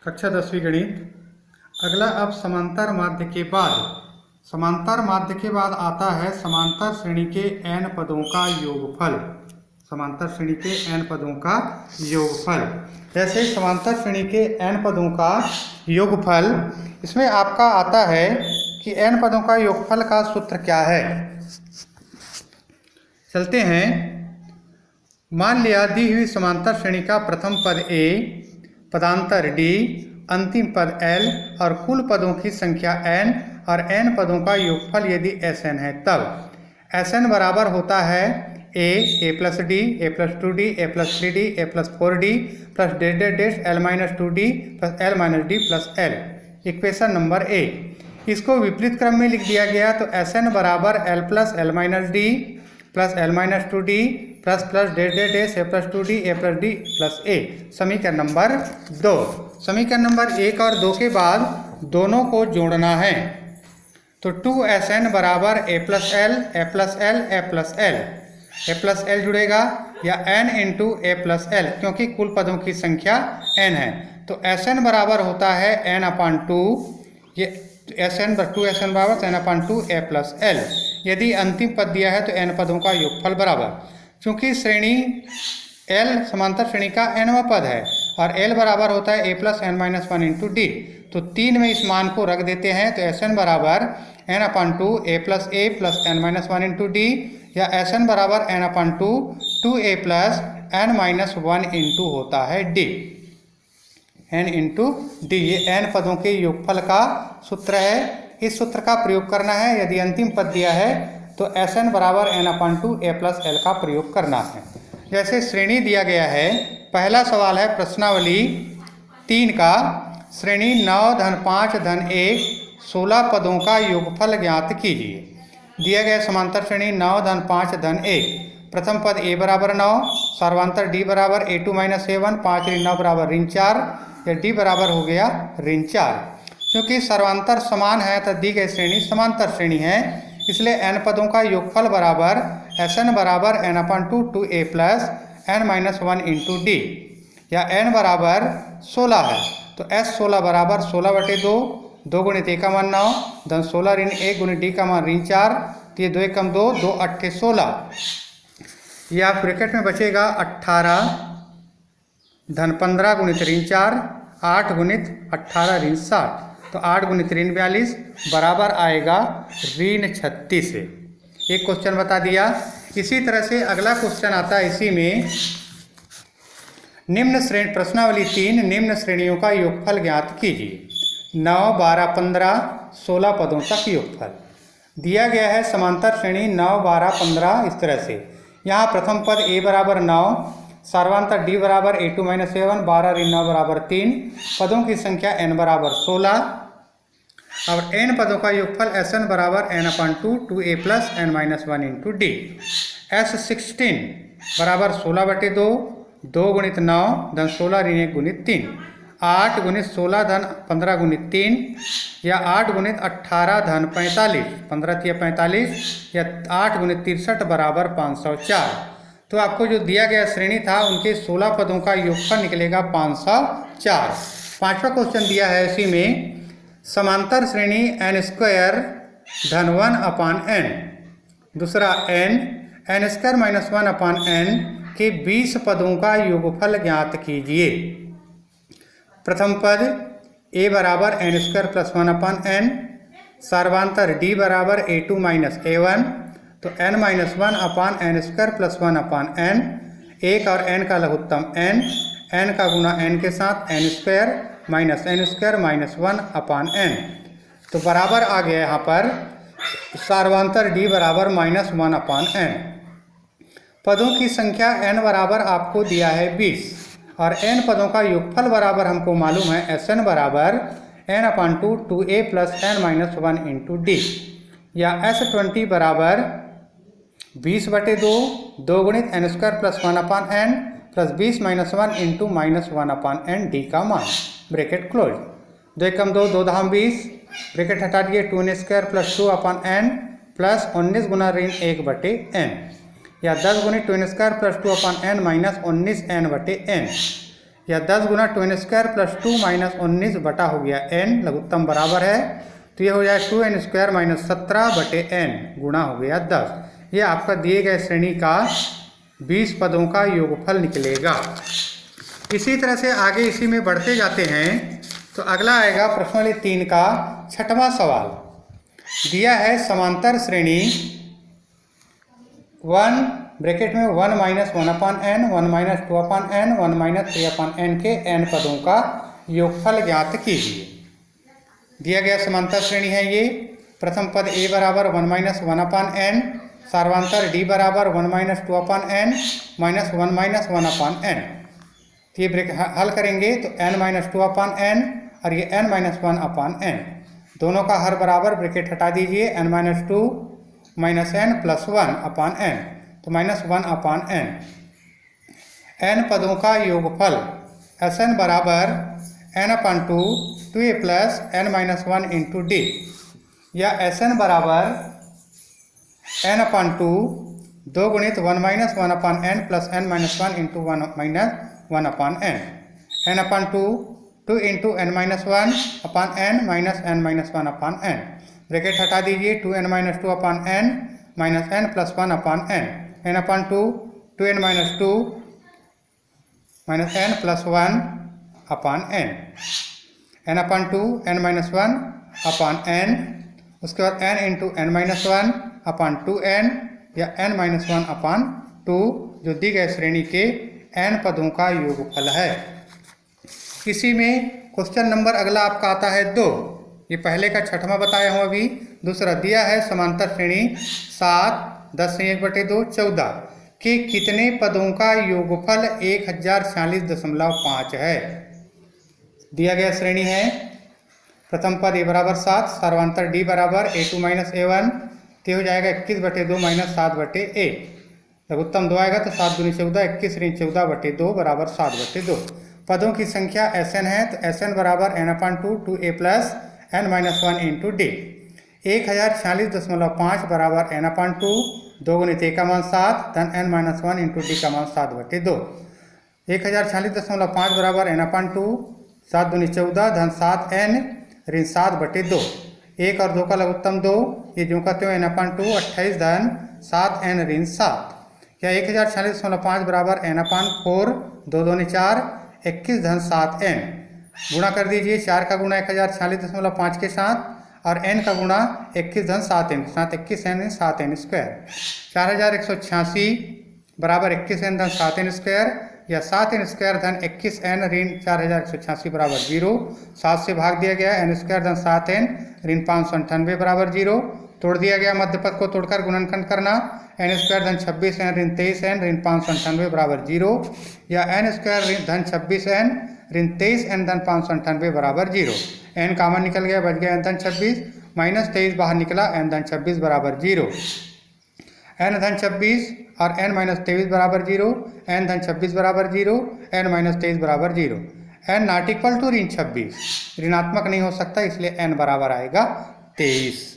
कक्षा 10वीं गणित। अगला अब समांतर माध्य के बाद आता है समांतर श्रेणी के n पदों का योगफल। समांतर श्रेणी के n पदों का योगफल। जैसे समांतर श्रेणी के n पदों का योगफल, इसमें आपका आता है कि n पदों का योगफल का सूत्र क्या है। चलते हैं। मान लिया दी हुई समांतर श्रेणी का प्रथम पद a, पदांतर d, अंतिम पद l और कुल पदों की संख्या n और n पदों का योगफल यदि Sn है, तब Sn बराबर होता है a plus d, a plus 2d, a plus 3d, a plus 4d plus dash dash dash l minus 2d plus l minus d plus l। Equation number a। इसको विपरीत क्रम में लिख दिया गया तो Sn बराबर l plus l minus d plus l minus 2d plus plus dash dash dash a plus 2d a plus d plus a। समीकरण नंबर 2। समीकरण नंबर 1 और 2 के बाद दोनों को जोड़ना है तो 2Sn बराबर a plus l, a plus l, a plus l। a plus l जुड़ेगा या n into a plus l, क्योंकि कुल पदों की संख्या n है तो Sn बराबर होता है n अपान 2। ये Sn 2Sn बराबर n upon 2 a plus l। यदि अंतिम पद दिया है तो n पदों का योगफल बराबर, क्योंकि श्रेणी L समांतर श्रेणी का nवां पद है और L बराबर होता है a plus n minus 1 into D, तो 3 में इस मान को रख देते हैं तो Sn बराबर n upon 2 a plus n minus 1 into D या Sn बराबर n अपान 2 2a plus n minus 1 into होता है d, n इंटू डी। ये n पदों के योगफल का सूत्र है। इस सूत्र का प्रयोग करना है। यदि अंतिम पद दिया है तो Sn बराबर n upon 2 a plus l का प्रयोग करना है। जैसे श्रेणी दिया गया है, पहला सवाल है प्रश्नावली 3 का, श्रेणी 9 धन 5 धन 1 16 पदों का योगफल ज्ञात कीजिए। दिया गया समांतर श्रेणी 9 धन 5 धन 1। प्रथम पद a बराबर 9, सर्वांतर d बराबर a2 माइनस a1, 5 ऋण 9 बराबर ऋण 4 या d बराबर हो गया ऋण 4। क्योंकि सर्वांतर समान है तो दी गई श्रेणी समांतर श्रेणी है, इसलिए n पदों का योगफल बराबर Sn बराबर n अपान 2 2a plus n minus 1 into D या n बराबर 16 है तो S 16 बराबर 16/2, 2 गुणित a का मान 9 धन 16 ऋण 1 गुणित d का मान ऋण 4, तो ये 2 एकम 2, 2 अट्ठे 16। ये आप ब्रैकेट में बचेगा 18 धन 15 गुणित ऋण 4, 8 गुणित 18 ऋण 60, तो 8 गुणित ऋण 42 बराबर आएगा ऋण 36 से। एक क्वेश्चन बता दिया। इसी तरह से अगला क्वेश्चन आता है इसी में, निम्न श्रेणी प्रश्नावली 3 निम्न श्रेणियों का योगफल ज्ञात कीजिए। 9 12 15 16 पदों तक योगफल दिया गया है। समांतर श्रेणी 9 12 15 इस तरह से। यहाँ प्रथम पद a बराबर 9, सर्वांतर d बराबर a2 माइनस a1, 12 ऋण 9 बराबर 3, पदों की संख्या n बराबर 16 और n पदों का योगफल Sn बराबर n अपान 2 2a plus n minus 1 into D. S16 बराबर 16/2, 2 गुणित 9 धन 16 ऋण 1 गुणित 3, 8 गुणित 16 धन 15 गुणित 3 या 8 गुणित 18 धन 45, 15 तिया 45 या 8 गुणित 63 बराबर 504। तो आपको जो दिया गया श्रेणी था उनके 16 पदों का योगफल निकलेगा 504। पांचवा क्वेश्चन दिया है इसी में, समांतर श्रेणी n स्क्वायर धन 1 अपान n, दूसरा n स्क्वायर माइनस 1 अपान n के 20 पदों का योगफल ज्ञात कीजिए। प्रथम पद a बराबर n स्क्वायर प्लस 1 अपान n, सर्वांतर d बराबर a2 माइनस a1, तो n माइनस 1 अपान n स्क्वायर प्लस 1 अपान n, 1 और n का लघुत्तम n का गुणा n के साथ n square minus n square minus 1 अपान n, तो बराबर आ गया यहाँ पर सर्वांतर d बराबर माइनस 1 अपान n। पदों की संख्या n बराबर आपको दिया है 20 और n पदों का योगफल बराबर हमको मालूम है Sn बराबर n अपान 2 2a plus n minus 1 into D या S20 बराबर 20/2, 2 गुणित n स्क्वायर प्लस 1 अपान n plus 20 minus 1 into minus 1 अपान n डी का मान, ब्रैकेट क्लोज। 2 एकम 2, 2 धाम 20, ब्रैकेट हटा दिए 2n स्क्वायर प्लस 2 अपान n प्लस 19 गुना ऋण 1/n या 10 गुणित 2n स्क्वायर प्लस 2 अपान n माइनस 19n/n। या 10 गुना 2n² प्लस 2 माइनस 19 बटा हो गया n लघुत्तम बराबर है, तो ये हो जाए 2n² माइनस 17 बटे n गुणा हो गया 10। ये आपका दिए गए श्रेणी का 20 पदों का योगफल निकलेगा। इसी तरह से आगे इसी में बढ़ते जाते हैं तो अगला आएगा प्रश्नावली 3 का 6वां सवाल। दिया है समांतर श्रेणी 1 ब्रैकेट में 1 minus 1/n 1 minus 2/n 1 minus 3/n के n पदों का योगफल ज्ञात कीजिए। दिया गया समांतर श्रेणी है ये। प्रथम पद a बराबर 1 माइनस 1/n, सार्वांतर d बराबर 1 minus 2/n minus 1 minus 1/n। ये हल करेंगे तो n माइनस 2/n और ये n माइनस 1/n, दोनों का हर बराबर ब्रैकेट हटा दीजिए। n minus 2 minus n plus 1/n, तो माइनस 1/n। n पदों का योगफल Sn बराबर n/2 2a plus n minus 1 into d, या Sn बराबर n/2 2 गुणित 1 minus 1/n plus n minus 1 into 1 minus 1/n। n/2 2 into n minus 1/n minus n minus 1/n, bracket हटा दीजिए। 2n minus 2/n minus n plus 1/n, n/2 2n minus 2 minus n plus 1/n, n/2 n minus 1/n, उसके बाद n into n minus 1/2n या n minus 1/2, जो दी गए श्रेणी के n पदों का योगफल है। इसी में क्वेश्चन नंबर अगला आपका आता है 2। ये पहले का 6वां बताया हूँ अभी। दूसरा दिया है समांतर श्रेणी 7 10 से 1/2 14 के कितने पदों का योगफल 1046.5 है। दिया गया श्रेणी है। प्रथम पद a बराबर 7, सार्वांतर d बराबर a2 माइनस a1, तो हो जाएगा 21/2 माइनस 7/1। लघुत्तम 2 आएगा तो 7 दूनी 14, 21 ऋण 14/2 बराबर 7/2। पदों की संख्या Sn है, तो Sn बराबर n/2 2a plus n minus 1 into d। 1046.5 बराबर n/2, 2 गुणित a का मान 7 धन n माइनस 1 इंटू d का मान 7/2। 1046.5 बराबर n/2 7 दूनी 14 धन 7n ऋण 7/2। 1 और 2 का लघुत्तम 2, ये जो का त्यों n/2 28 धन 7n ऋण 7, या 1046.5 बराबर n/4 2 दूनी 4 21 धन 7n। गुणा कर दीजिए। 4 का गुणा 1046.5 के साथ और n का गुणा 21 धन 7n, 7 21n 7n स्क्वायर। 4186 बराबर 21n धन 7n स्क्वायर, या 7n स्क्वायर धन 21n ऋण 4186 बराबर 0। 7 से भाग दिया गया, n स्क्वायर धन 7n ऋण 598 बराबर 0। तोड़ दिया गया, मध्य पद को तोड़कर गुणनखंड करना। n स्क्वायर धन 26n ऋण 23n ऋण 598 बराबर 0, या n स्क्वायर धन 26n ऋण 23n धन 598 बराबर 0। n कॉमन निकल गया, बच गया n धन 26, माइनस 23 बाहर निकला, n धन 26 बराबर 0। n धन 26 और n माइनस 23 बराबर 0, n धन 26 बराबर 0, n माइनस 23 बराबर 0। n नॉट इक्वल टू ऋण 26, ऋणात्मक नहीं हो सकता, इसलिए n बराबर आएगा 23।